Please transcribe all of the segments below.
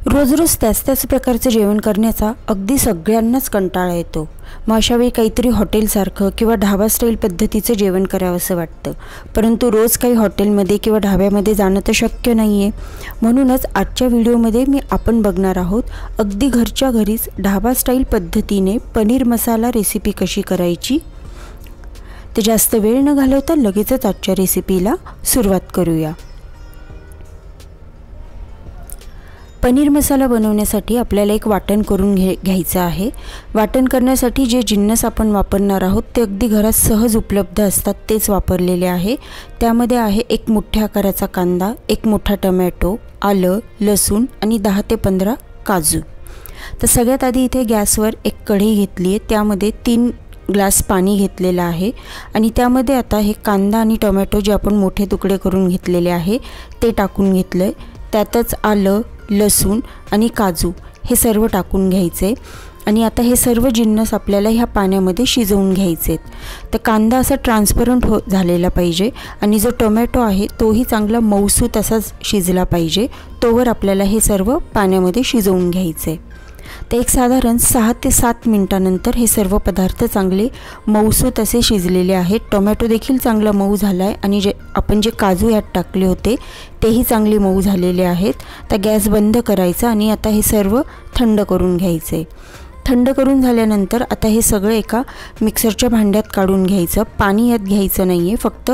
रोज रोज त्याच प्रकारचं जेवण करण्याचा अगदी सगळ्यांनाच कंटाळा येतो। मग अशावेळी काहीतरी हॉटेलसारखं किंवा ढाबा स्टाईल पद्धतीचं जेवण करावंसं वाटतं, परंतु रोज काही हॉटेलमध्ये किंवा ढाब्यामध्ये जाणं तर शक्य नाही आहे। म्हणूनच आजच्या व्हिडिओमध्ये आपण बघणार आहोत अगदी घरच्या घरीच ढाबा स्टाईल पद्धतीने पनीर मसाला रेसिपी कशी करायची। तर जास्त वेळ न घालवता लगेचच आजच्या रेसिपीला सुरुवात करूया। पनीर मसाला बनवण्यासाठी आपल्याला एक वाटण करून घ्यायचं आहे। वाटण करण्यासाठी जे जिन्नस आपण वापरणार आहोत ते अगदी घरात सहज उपलब्ध असतात तेच वापरलेले आहे। त्यामध्ये आहे एक मोठ्या आकाराचा कांदा, एक मोठा टोमॅटो, आलं, लसूण आणि 10 ते 15 काजू। तर सगळ्यात आधी इथे गॅसवर एक कढई घेतली आहे, त्यामध्ये 3 ग्लास पाणी घेतलेलं आहे आणि त्यामध्ये आता हे कांदा आणि टोमॅटो जे आपण मोठे तुकडे करून घेतलेले आहे ते टाकून घेतले। त्यातच आलं, लसूण आणि काजू हे सर्व टाकून घ्यायचे आणि आता हे सर्व जिन्नस आपल्याला ह्या पाण्यामध्ये शिजवून घ्यायचे। तर कांदा असा ट्रान्सपरंट झालेला पाहिजे आणि जो टोमॅटो आहे तोही चांगला मऊसूत असाच शिजला पाहिजे, तोवर आपल्याला हे सर्व पाण्यामध्ये शिजवून घ्यायचे। तर एक साधारण 6 ते 7 मिनिटांनंतर हे सर्व पदार्थ चांगले मऊसूत असे शिजलेले आहेत। टोमॅटो देखील चांगला मऊ झाला आहे आणि आपण जे काजू यात टाकले होते तेही चांगले मऊ झालेले आहेत। तर गॅस बंद करायचा आणि आता हे सर्व थंड करून घ्यायचे। थंड करून झाल्यानंतर आता हे सगळं एका मिक्सरच्या भांड्यात काढून घ्यायचं। पाणी यात घ्यायचं नाही आहे, फक्त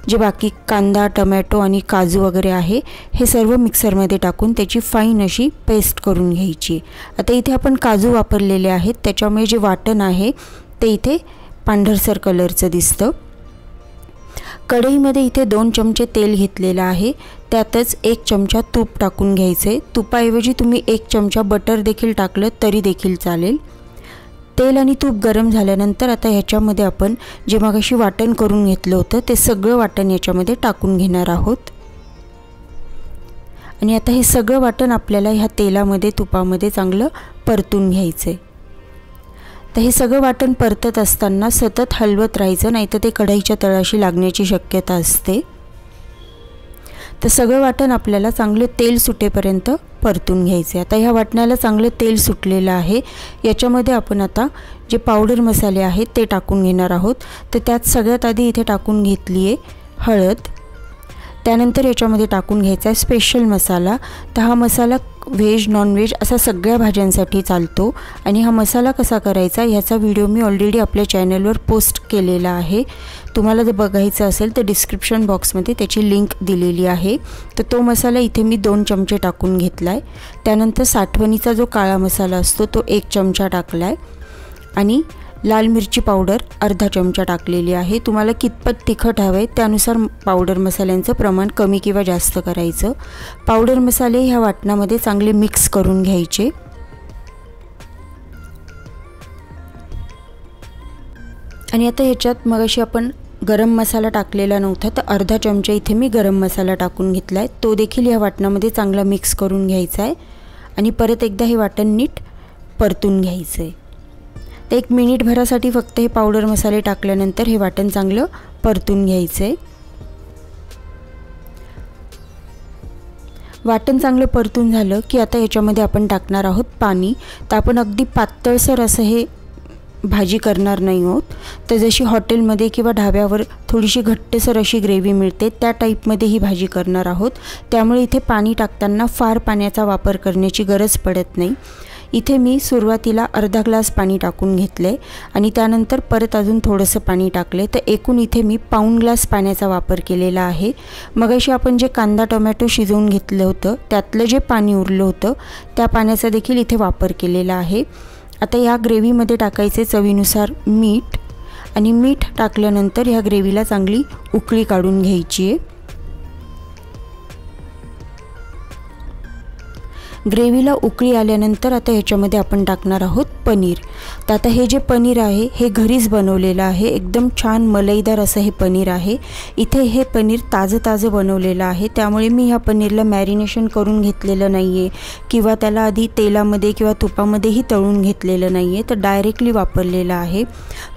जे बाकी कांदा, टोमॅटो आणि काजू वगैरे आहे हे सर्व मिक्सरमध्ये टाकून त्याची फाईन अशी पेस्ट करून घ्यायची। आता इथे आपण काजू वापरलेले आहेत, त्याच्यामुळे जे वाटण आहे ते इथे पांढरसर कलरचं दिसतं। कढईमध्ये इथे 2 चमचे तेल घेतलेलं आहे, त्यातच 1 चमचा तूप टाकून घ्यायचे। तुपाऐवजी तुम्ही 1 चमचा बटर देखील टाकलं तरी देखील चालेल। तेल आणि तूप गरम झाल्यानंतर आता ह्याच्यामध्ये आपण जे मगाशी वाटण करून घेतलं होतं ते सगळं वाटण याच्यामध्ये टाकून घेणार आहोत आणि आता हे सगळं वाटण आपल्याला ह्या तेलामध्ये तुपामध्ये चांगलं परतून घ्यायचे। तर हे सगळं वाटण परतत असताना सतत हलवत राहायचं, नाहीतर ते कढईच्या तळाशी लागण्याची शक्यता असते। तर सगळं वाटण आपल्याला चांगलं तेल सुटेपर्यंत परतून घ्यायचे। आता ह्या वाटणाला चांगलं तेल सुटलेलं आहे, याच्यामध्ये आपण आता जे पावडर मसाले आहेत ते टाकून घेणार आहोत। तर त्यात सगळ्यात आधी इथे टाकून घेतली आहे हळद, त्यानंतर याच्यामध्ये टाकून घ्यायचा आहे स्पेशल मसाला। तर हा मसाला व्हेज नॉन व्हेज असा सगळ्या भाज्यांसाठी चालतो आणि हा मसाला कसा करायचा ह्याचा व्हिडिओ मी ऑलरेडी आपल्या चॅनलवर पोस्ट केलेला आहे। तुम्हाला जर बघायचं असेल तर डिस्क्रिप्शन बॉक्समध्ये त्याची लिंक दिलेली आहे। तर तो मसाला इथे मी 2 चमचे टाकून घेतला आहे। त्यानंतर साठवणीचा जो काळा मसाला असतो तो 1 चमचा टाकला आहे आणि लाल मिरची पावडर अर्धा चमचा टाकलेली आहे। तुम्हाला कितपत तिखट हवे त्यानुसार पावडर मसाल्यांचं प्रमाण कमी किंवा जास्त करायचं। पावडर मसाले ह्या वाटणामध्ये चांगले मिक्स करून घ्यायचे आणि आता ह्याच्यात मगाशी आपण गरम मसाला टाकलेला नव्हता, तर अर्धा चमचा इथे मी गरम मसाला टाकून घेतला आहे, तो देखील ह्या वाटणामध्ये चांगला मिक्स करून घ्यायचा आहे आणि परत एकदा हे वाटण नीट परतून घ्यायचं आहे। तर 1 मिनिटभरासाठी फक्त हे पावडर मसाले टाकल्यानंतर हे वाटण चांगलं परतून घ्यायचं आहे। वाटण चांगलं परतून झालं की आता याच्यामध्ये आपण टाकणार आहोत पाणी। तर आपण अगदी पातळसर असं हे भाजी करणार नाही आहोत, तर जशी हॉटेलमध्ये किंवा ढाब्यावर थोडीशी घट्टसर अशी ग्रेव्ही मिळते त्या टाईपमध्ये ही भाजी करणार आहोत। त्यामुळे इथे पाणी टाकताना फार पाण्याचा वापर करण्याची गरज पडत नाही। इथे मी सुरुवातीला अर्धा ग्लास पाणी टाकून घेतले आणि त्यानंतर परत अजून थोडंसं पाणी टाकले, तर एकूण इथे मी पाऊण ग्लास पाण्याचा वापर केलेला आहे। मगाशी आपण जे कांदा टोमॅटो शिजवून घेतलं होतं त्यातलं जे पाणी उरलं होतं त्या पाण्याचा देखील इथे वापर केलेला आहे। आता या ग्रेव्हीमध्ये टाकायचे चवीनुसार मीठ आणि मीठ टाकल्यानंतर ह्या ग्रेव्हीला चांगली उकळी काढून घ्यायची आहे। ग्रेव्हीला उकळी आल्यानंतर आता ह्याच्यामध्ये आपण टाकणार आहोत पनीर। तर आता हे जे पनीर आहे हे घरीच बनवलेलं आहे, एकदम छान मलईदार असं हे पनीर आहे। इथे हे पनीर ताजं बनवलेलं आहे, त्यामुळे मी ह्या पनीरला मॅरिनेशन करून घेतलेलं नाही आहे किंवा त्याला आधी तेलामध्ये किंवा तुपामध्येही तळून घेतलेलं नाही आहे, तर डायरेक्टली वापरलेलं आहे।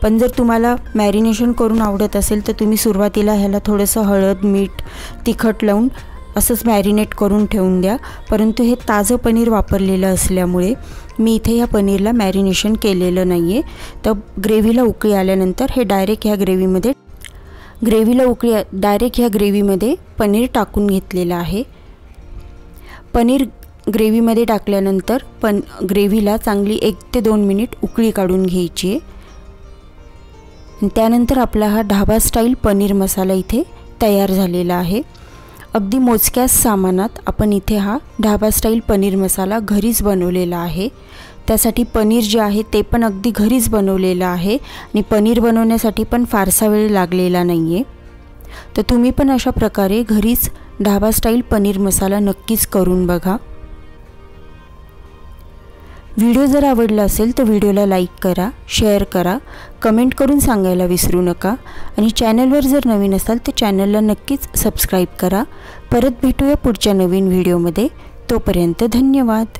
पण जर तुम्हाला मॅरिनेशन करून आवडत असेल तर तुम्ही सुरुवातीला ह्याला थोडंसं हळद मीठ तिखट लावून असंच मॅरिनेट करून ठेवून द्या। परंतु हे ताजं पनीर वापरलेलं असल्यामुळे मी इथे या पनीरला मॅरिनेशन केलेलं नाही आहे। तर ग्रेव्हीला उकळी आल्यानंतर हे डायरेक्ट ह्या ग्रेव्हीमध्ये पनीर टाकून घेतलेलं आहे। पनीर ग्रेव्हीमध्ये टाकल्यानंतर ग्रेव्हीला चांगली 1 ते 2 मिनिट उकळी काढून घ्यायची आहे। त्यानंतर आपला हा ढाबा स्टाईल पनीर मसाला इथे तयार झालेला आहे। अगदी मोजक्या सामानात आपण इथे हा ढाबा स्टाईल पनीर मसाला घरीच बनवलेला आहे। त्यासाठी पनीर जे आहे ते पण अगदी घरीच बनवलेलं आहे आणि पनीर बनवण्यासाठी पण फारसा वेळ लागलेला नाही आहे। तर तुम्ही पण अशा प्रकारे घरीच ढाबा स्टाईल पनीर मसाला नक्कीच करून बघा। व्हिडिओ जर आवडला असेल तर व्हिडिओला लाईक करा, शेअर करा, कमेंट करून सांगायला विसरू नका आणि चॅनलवर जर नवीन असाल तर चॅनलला नक्कीच सबस्क्राईब करा। परत भेटूया पुढच्या नवीन व्हिडिओमध्ये। तोपर्यंत धन्यवाद।